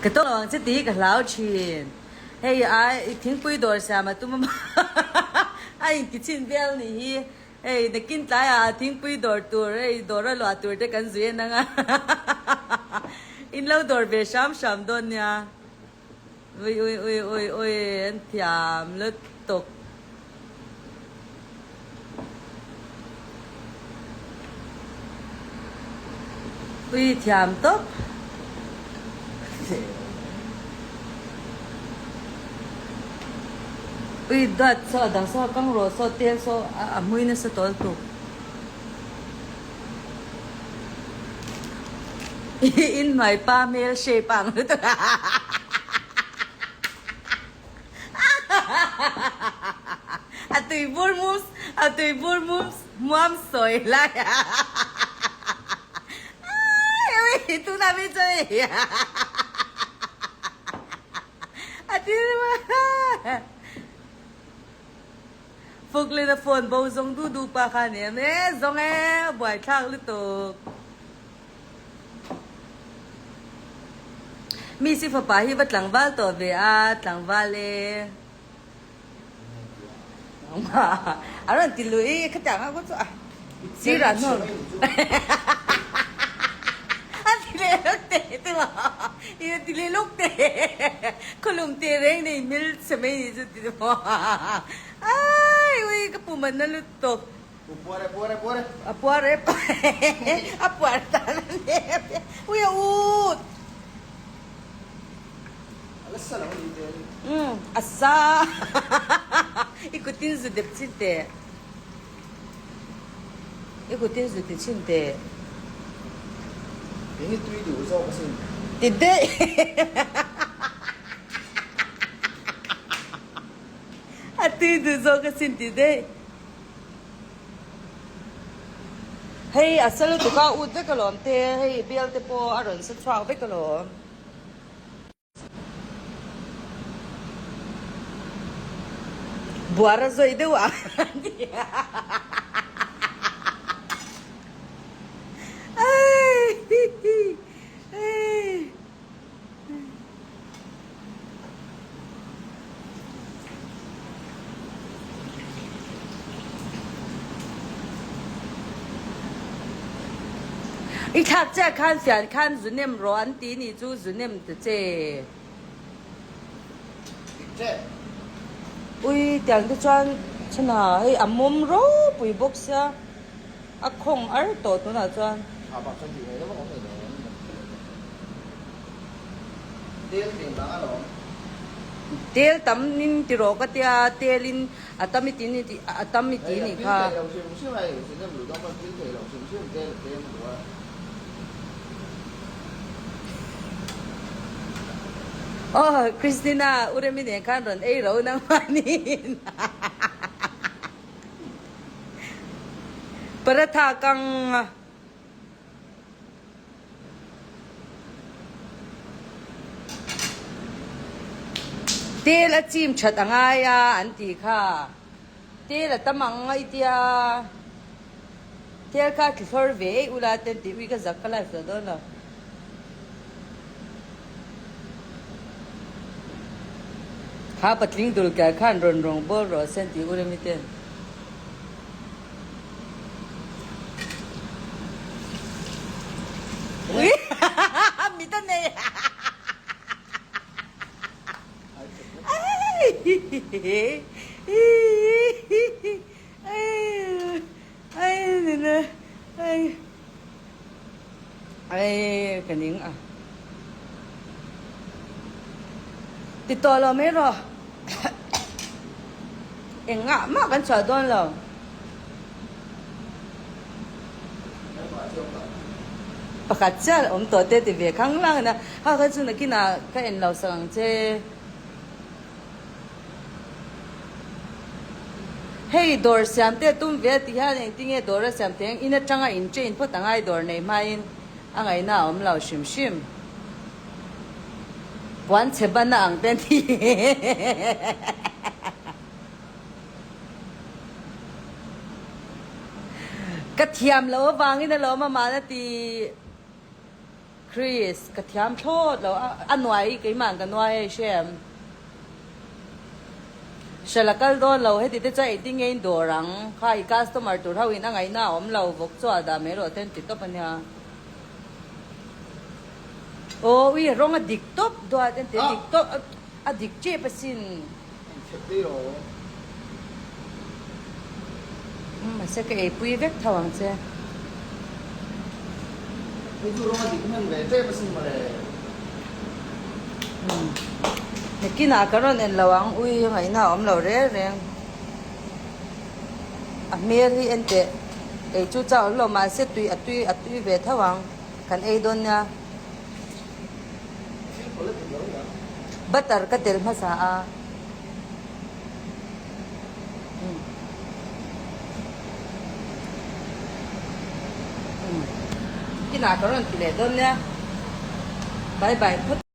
cái tôi lòng sẽ tí cái lão chuyện hey ai tiếng bùi đồ sao mà tôi mà ai cái chuyện bèo này hey để kinh tế à tiếng bùi đồ tuổi hey đồ ra loạt tuổi để cần duyên năng à in lâu đồ về sắm sắm đôn nha ôi anh thiam lướt tục ui thiam tốt ui dat so dang so kang ro so tel so mui na sa tol tu in my pa mail shape ang ito atoy burmus muam soy la ay ito na medyo ati naman phục lên là phồn bầu giống đu đu pa khăn nè giống buổi thang lít tục mi si pha pa hi bat lang val to ve a lang vale mà anh ti lui cái chẳng có chỗ si ra no anh ti le lúc tệ tu à ti le lúc tệ có lùng tệ reng này mil se mai ni ti mo ai ui cái bùm mình nó lụt tục Apuare ui ut asa ikutin zu depchinte ikutin zu depchinte ini tu itu so kasi tidak atu itu so kasi tidak hey asal tu ka ut be kalom te hey bel te po aron sa traw be kalom buara zo ide wa一看这看想看人nem软底你就人nem的这 che ui tiếng cái chuyện thế nào hay mồm rô bùi bốc xa không ở tổ tôi nào chuyện bạc sang thì này nó có người tiền tiền đó đó tel tam nin tiro ka tia telin atami tini atami tini kha oh Christina uremi ne kan ron ei ro nang manin paratha kang tel a chim that anga ya an ti kha tel a tamang ngai tia tel ka ki for ve ula ten ti wi ka zakala sa do na ha patling dul ka khan ron rong bol ro sen ti ure mi ten ui mi ta ne ai cái những à thì to là mấy rồi em ngã mà vẫn chờ tôi là bạc cha ông tổ tết thì về khăng lang nè ha cái chuyện là cái nào cái em lâu sang chơi hey door sam te tum ve ti ha ning tinge door sam te in atanga in chain pho tangai door nei mai angai na om lau shim shim wan cheban na ang ten ti ka thiam lo wangin lo ma na ti Chris กระเทียมโทษแล้วอันไว้กี่มันกันไว้เชมเชลกัลโดนเราให้ติดใจติ้งเงินตัวรังค่ายคัสตอมตัวเท่าอินอะไรน่าอมเราบอกจัวดาเมโรเทนติดต่อปัญญาโอ้ยร้องอดิกตบตัวเทนติดดิกตบอดิกเจ็บสิน Chụp đi rồi. มันเสกไอ้ปุยเวกทวังเจ้ Ví dụ nó thì cũng mình về chơi mà xin mà để เด็กกินอาการนเอ็นระวังอุ้ยยังไงน่าอมเราเร่เร่งเมียที่เอ็นเตะไอ้จู่เจ้าเรามาเสียตุยเวทวังกันไอ้โดนเนี่ย có lớp thì lớn nữa. บัตรก็เดินภาษากินอาการนติเลโดนเนี่ยบายบาย